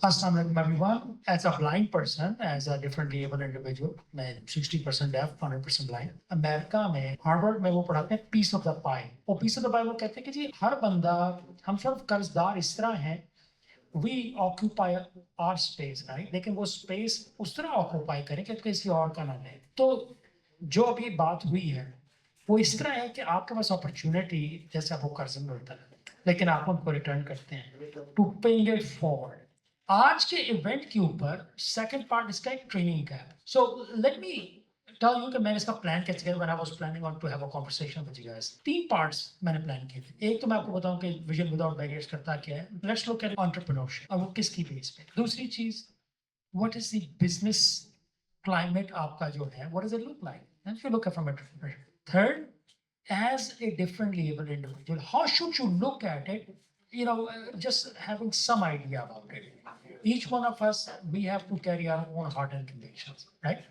Assalamualaikum everyone. As a blind person, as a differently able individual, मैं 60% deaf, 100% blind. America में Harvard में वो पढ़ाते हैं पीस ऑफ द पाई. वो पीस ऑफ द पाई वो कहते हैं कि जी हर बंदा हम सब कर्जदार इस तरह हैं. We occupy our space, right? लेकिन वो space उस तरह occupy करें कि किसी और का ना ले. तो जो अभी बात हुई है वो इस तरह है कि आपके पास अपॉर्चुनिटी जैसे आपको कर्ज मिलता है लेकिन आप उनको रिटर्न करते हैं टू पेइंग इट फॉरवर्ड. आज के इवेंट के ऊपर सेकंड पार्ट इसका एक ट्रेनिंग का है. So let me tell you कि मैंने इसका प्लान कैसे किया. When I was planning on to have a conversation with you guys, तीन पार्ट्स मैंने प्लान किए थे. एक तो मैं आपको बताऊं कि विजन विदाउट बैरियर्स करता क्या है. लेट्स लुक एट एंटरप्रेन्योरशिप और वो किसकी बेस पे. दूसरी चीज, what is the business climate आपका जो है, what does it look like and if you look at from entrepreneurship. Third, as a differently able individual, how should you look at it? Just having some idea about it. Each one of us, we have to carry our own heart and convictions, right?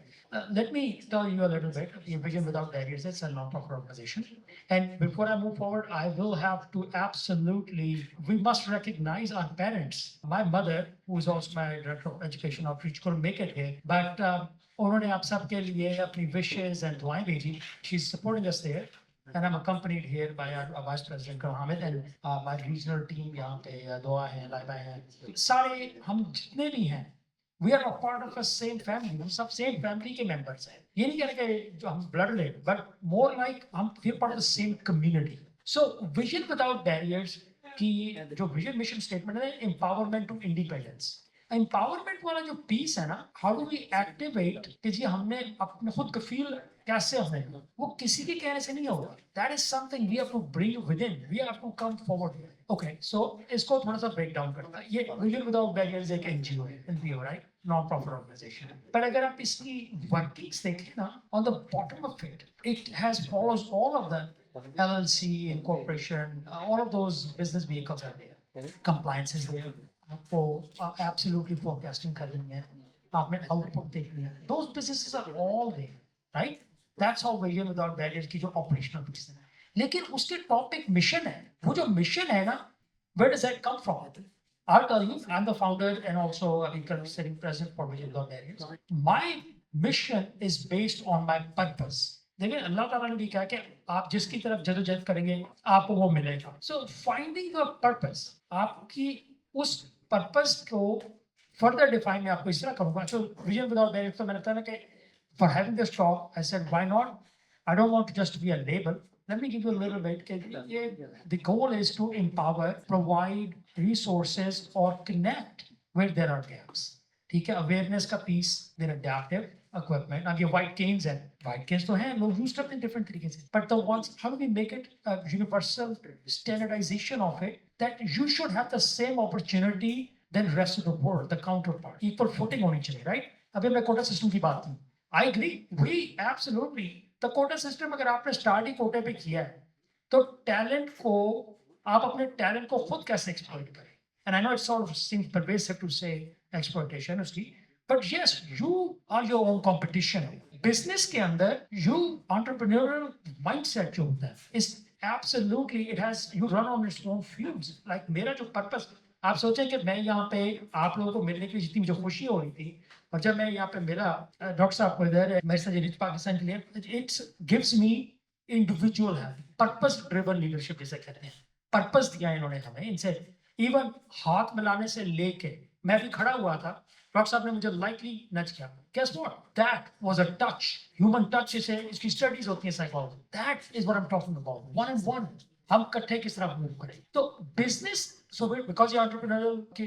Let me tell you a little bit. The Vision Without Barriers is a non-profit organization. And before I move forward, I will have to absolutely, we must recognize our parents. My mother, who is also my director of education outreach, couldn't make it here. But उन्होंने आप सबके लिए अपनी wishes and दुआएं भेजी. She's supporting us there. And I'm accompanied here by our Vice President Hamid and my regional team. यहाँ पे दुआ है, लाइबा है, सारे हम जितने भी हैं, we are a part of a same family. हम सब same family के members हैं. ये नहीं कह रहे कि जो हम blood related, but more like हम we're part of the same community. So vision without barriers की जो vision mission statement है, empowerment to independence. एम्पावरमेंट वाला जो पीस है ना, हाउ डू वी एक्टिवेट कि जी हमने अपने खुद कफील कैसे हमें, वो किसी के कहने से नहीं होगा. That is something we have to bring with in, we have to come forward. Okay, so इसको थोड़ा सा ब्रेक डाउन करता है. ये विजन विदाउट बैरियर्स एक एनजीओ है, NPO, right, non profit organization. पर अगर आप इसकी वर्किंग्स देखें ना, on the bottom of it, it has follows all of the LLC, incorporation, all of those business vehicles are there. Compliance is there. आपको absolutely forecasting करनी है, आपने आउटपुट देखनी है. Those businesses are all there, right? That's how Vision Without Barriers की जो operational piece है. लेकिन उसके टॉप एक मिशन है. वो जो मिशन है ना, where does that come from? I'll tell you, I'm the founder and also currently sitting president for Vision Without Barriers. My mission is based on my purpose. देखिए अल्लाह ताला ने भी कहा कि आप जिसकी तरफ जदोजहद करेंगे आपको वो मिलेगा. सो फाइंडिंग योर पर्पस, आपकी उस पर्पस को फर्दर डिफाइन मैं आपको इस तरह करूंगा. सो विजन विदाउट बैरियर्स, तो मैंने बताया ना कि for having this talk I said why not. I don't want to just be a label. Let me give you a little bit कि ये the goal is to empower, provide resources और connect where there are gaps. ठीक है, awareness का piece, there adaptive equipment. अब ये white canes हैं, white canes तो हैं, लोग यूज करते हैं डिफरेंट तरीके से. But the ones, how do we make it a universal standardization of it that you should have the same opportunity than rest of the world, the counterpart, equal footing होनी चाहिए, right? अभी मैं quota system की बात की. I agree, we absolutely, the quota system अगर आपने start ही कोटे पे किया है, तो टैलेंट को, आप अपने टैलेंट को खुद कैसे एक्सप्लॉइट करें. And I know it sort of seems pervasive to say exploitation उसकी, but yes, you are your own competition. Business के अंदर you entrepreneurial mindset जो होता है is absolutely, it has, you run on its own fuels. Like मेरा जो purpose, आप सोचें कि मैं यहाँ पे आप लोगों को मिलने की जितनी मुझे खुशी हो रही थी, और जब मैं यहाँ पे मिला डॉक्टर साहब को इधर मेरे साथ रिच पाकिस्तान के लिए, it gives me individual है, purpose driven leadership जिसे कहते हैं. पर्पस दिया इन्होंने हमें. इनसे इवन हाथ मिलाने से लेके, मैं भी खड़ा हुआ था, डॉक्टर साहब ने मुझे लाइटली नच किया. Guess what? That was a touch. Human touch से इसकी स्टडीज होती है psychology. That is what I'm talking about. One on one. हम इकट्ठे किस तरह मूव करें. तो बिजनेस, सो बिकॉज ये एंटरप्रेन्योरियल की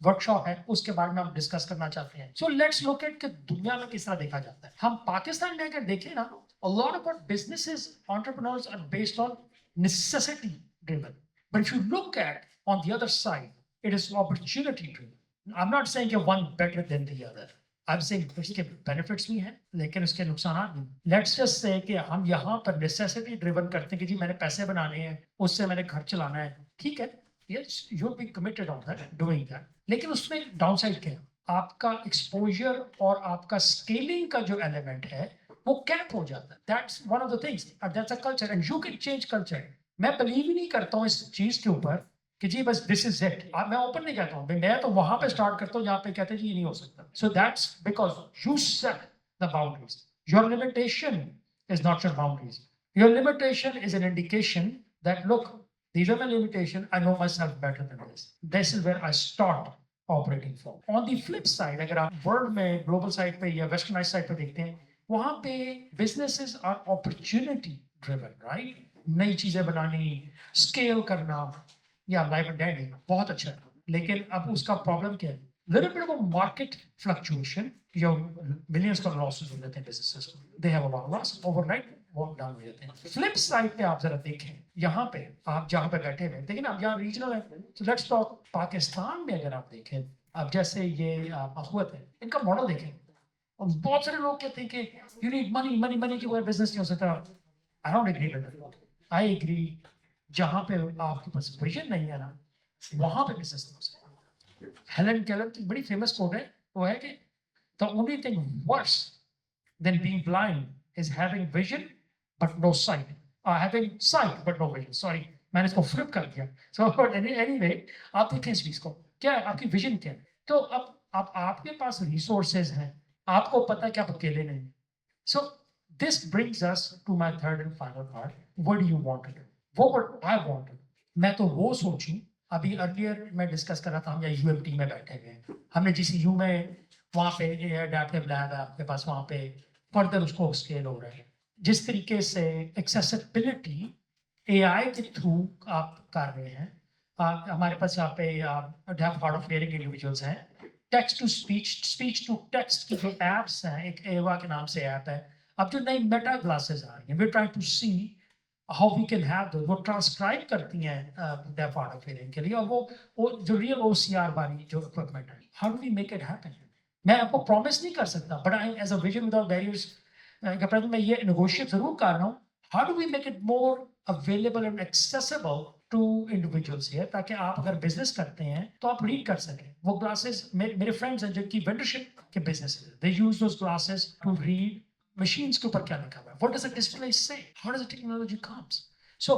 वर्कशॉप है, उसके बारे में हम डिस्कस करना चाहते हैं. सो लेट्स लुक एट कि दुनिया में किस तरह देखा जाता है. हम पाकिस्तान में अगर देखें ना, a lot of our businesses, entrepreneurs are based on necessity driven. But if you look at on the other side, it is opportunity driven. I'm not saying you're one better than the other. I'm saying इसके benefits भी हैं, लेकिन इसके नुकसान भी. Let's just say कि हम यहाँ पर necessity driven करते हैं कि जी मैंने पैसे बनाने हैं, उससे मैंने घर चलाना है. ठीक है, yes, you'll be committed on that, doing that. लेकिन उसमें downside क्या है? आपका exposure और आपका scaling का जो element है, वो कैप हो जाता है. That's one of the things. That's a culture, and you can change culture. मैं believe ही नहीं करता हूँ इस चीज के ऊपर कि जी बस दिस इज इट। मैं ओपन नहीं कहता हूँ, मैं तो वहां पे स्टार्ट करता हूँ जहाँ पे कहते हैं जी ये नहीं हो सकता। So that's because you set the boundaries. Your limitation is not your boundaries. Your limitation is an indication that look these are my limitation, I know myself better than this. This is where I start operating from. On the flip side, अगर आप world में global side पे या westernise side पे देखते हैं, वहां पे businesses are opportunity driven, right? नई चीजें बनानी, स्केल करना, या लाइफ एंड डेट बहुत अच्छा है, लेकिन अब उसका प्रॉब्लम क्या है? Little bit of market fluctuation, या मिलियंस का लॉसेस हो जाते हैं बिजनेसेस को, they have a lot loss overnight, walk down हो जाते हैं। फ्लिप साइड पे आप जरा देखें, यहाँ पे आप जहाँ पे बैठे हुए देखिए ना, आप यहाँ रीजनल है, तो लेट्स टॉक पाकिस्तान में। अगर आप देखें, अब जैसे ये अखवत है, इनका मॉडल देखें, और बहुत सारे लोग कहते हैं कि you need money, money money के बगैर बिजनेस नहीं हो सकता। I don't agree with that. I agree, जहां पे आपके पास विजन नहीं है ना, वहां पे बिजनेस नहीं हो सकता। हेलन केलर की बड़ी फेमस कोट है, वो है कि the only thing worse than being blind is having vision but no sight, having sight but no vision. Sorry, मैंने इसको फ्लिप कर दिया। सो एनीवे, आप देखें इस चीज को, क्या है आपकी विजन, क्या है? तो अब आपके पास रिसोर्सेज हैं, आपको पता है कि आप अकेले नहीं। So this brings us to my third and final part. What do you want to do? What I want to do? मैं तो वो सोचूं, अभी अर्लियर मैं डिस्कस कर रहा था, हम यहाँ यूएमटी में बैठे हुए हैं, हमने जीसीयू में, वहाँ पे एडेप्टिव लैब है आपके पास, वहाँ पे फर्दर उसको स्केल हो रहा है। जिस तरीके से एक्सेसिबिलिटी एआई के थ्रू आप कर रहे हैं, हमारे पास यहाँ पे हार्ड ऑफ हियरिंग इंडिविजुअल्स हैं, text to speech, speech to text की जो एप्स हैं, एक एवा के नाम से ऐप है, अब जो नई मेटा ग्लासेस आ रही हैं, we trying to see how we can have दो, वो ट्रांसक्राइब करती हैं डेफ हार्ड ऑफ हियरिंग के लिए, और वो जो रियल ओसीआर वाली जो इक्विपमेंट है, how do we make it happen? मैं आपको प्रॉमिस नहीं कर सकता, but I as a vision without barriers, मैं ये नेगोशिएट जरूर कर रहा हूँ, how do we make it more available and accessible to individuals है, ताकि आप अगर बिजनेस करते हैं तो आप रीड कर सकें। वो ग्लासेस, मेरे फ्रेंड्स हैं जिनकी वेंडरशिप के बिजनेस है, they use those glasses to read machines के ऊपर क्या लिखा हुआ है, व्हाट डज द डिस्प्ले से, how does the technology comes. So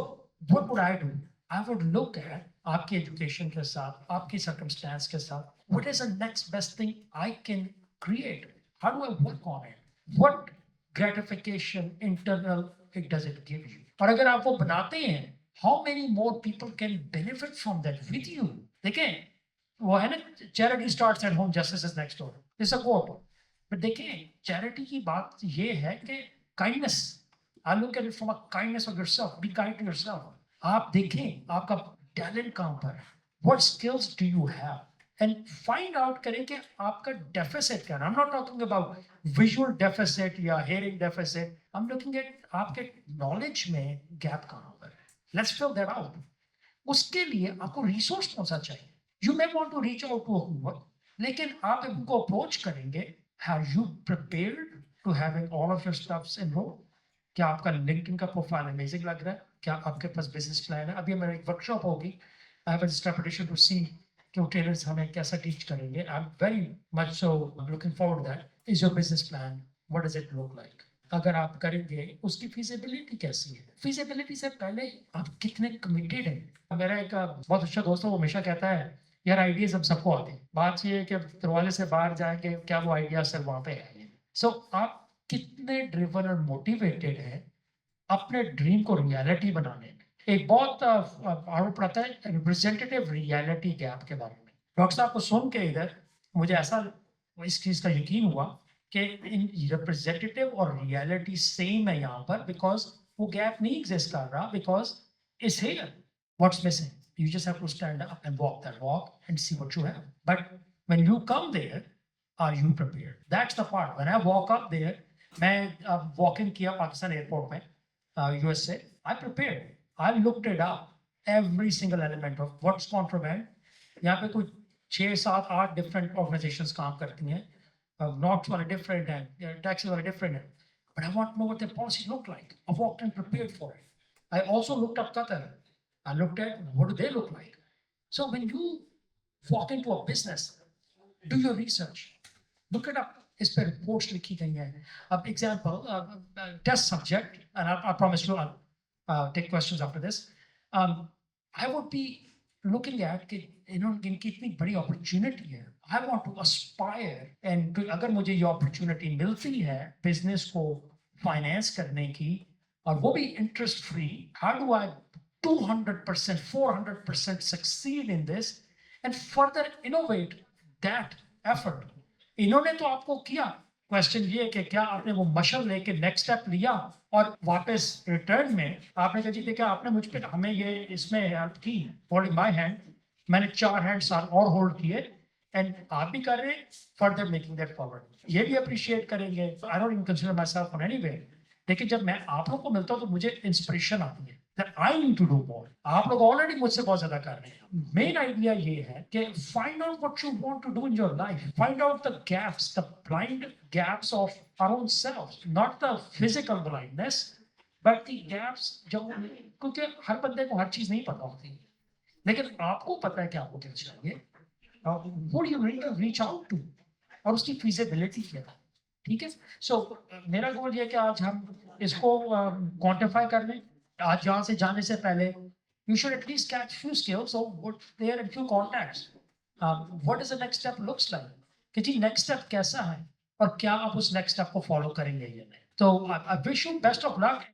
what would I do? I would look at आपके एजुकेशन के साथ, आपकी सर्कमस्टेंस के साथ, what is the next best thing I can create, how do I work on it, what gratification internal it does it give you, और अगर आप वो बनाते हैं, how many more people can benefit from that with you? देखें, वो है ना, charity starts at home, justice is next door, it's a quote, but देखें, charity की बात ये है कि kindness, I look at it from a kindness of yourself, be kind to yourself। आप देखें आपका टैलेंट कहाँ पर है, what skills do you have, and find out करें कि आपका डेफिसिट क्या है। I'm not talking about visual deficit या hearing deficit, I'm looking at आपके नॉलेज में गैप कहाँ पर है, let's fill that out। उसके लिए आपको रिसोर्स कौन सा चाहिए? You may want to reach out to a Hoover, लेकिन आप उनको अप्रोच करेंगे, have you prepared to having all of your stuffs in row? क्या आपका लिंक्डइन का प्रोफाइल अमेजिंग लग रहा है? क्या आपके पास बिजनेस प्लान है? अभी हमारी एक वर्कशॉप होगी, आई हैव अ ट्रेपिटेशन टू सी कि वो ट्रेनर्स हमें कैसा टीच करेंगे। I am very much so looking forward that. Is your business plan, what does it look like? अगर आप करेंगे, उसकी फीजिबिलिटी कैसी है? फीजिबिलिटी से पहले आप कितने कमिटेड हैं? मेरा एक बहुत अच्छा दोस्त है, वो हमेशा कहता है यार आइडियाज हम सबको आते हैं, बात ये है कि दरवाजे से बाहर जाएंगे, क्या वो आइडिया सिर्फ वहां पे है? सो आप कितने ड्रिवन और मोटिवेटेड हैं अपने ड्रीम को रियलिटी बनाने में? एक बहुत आरोप पड़ता है रिप्रेजेंटेटिव रियलिटी गैप के बारे में। डॉक्टर साहब को सुन के इधर मुझे ऐसा इस चीज का यकीन हुआ कि इन रिप्रेजेंटेटिव और रियलिटी सेम है यहाँ पर, बिकॉज वो गैप नहीं एग्जिस्ट कर रहा, because it's here, what's missing, you just have to stand up and walk that walk and see what you have. But when you come there, are you prepared? That's the part. When I walk up there, मैं walk in किया Pakistan airport में USA, I prepared, I looked it up, every single element of what's contraband। यहाँ पे कुछ 6 7 8 different organizations काम करती हैं, NOx वाले different हैं, taxes वाले different हैं, but I want to know what their policies look like। I walked and prepared for it। I also looked up Qatar, I looked at what do they look like। So when you walk into a business, do your research, look it up, इस पे reports लिखी गई हैं। अब example test subject, and I promise you I'll take questions after this। I would be looking at कि इनकी इतनी बड़ी अपॉर्चुनिटी है, I want to aspire and अगर मुझे ये अपॉर्चुनिटी मिलती है बिजनेस को फाइनेंस करने की और वो भी interest free, how do I 200% 400% succeed in this and further innovate that effort. इन्होंने तो आपको किया, क्वेश्चन ये है कि क्या आपने वो मशल लेके नेक्स्ट स्टेप लिया और वापस रिटर्न में आपने कहा जी देखिए आपने मुझ पे हमें ये इसमें हेल्प की, होल्डिंग माय हैंड, मैंने 4 हैंड्स और होल्ड किए एंड आप भी कर रहे हैं, फर्दर मेकिंग दैट फॉरवर्ड, ये भी अप्रिशिएट करेंगे। I don't even consider my self on any way, लेकिन जब मैं आप लोगों को मिलता हूँ तो मुझे इंस्पिरेशन आती है that I need to do more. आप लोग ऑलरेडी मुझसे बहुत ज्यादा कर रहे हैं। मेन आइडिया ये है कि find out what you want to do in your life. Find out the gaps, the blind gaps of our own selves, not the physical blindness, but the gaps जो, क्योंकि हर बंदे को हर चीज नहीं पता होती, लेकिन आपको पता है कि आपको क्या चाहिए, what do you need to reach out to, और उसकी feasibility क्या है, ठीक है। सो मेरा गोल ये है कि आज हम इसको क्वांटिफाई कर लें। आज यहाँ से जाने से पहले you should at least catch few skills or what there and few contacts. What is the next step looks like, कि जी next step कैसा है और क्या आप उस next step को follow करेंगे या नहीं। तो I wish you best of luck.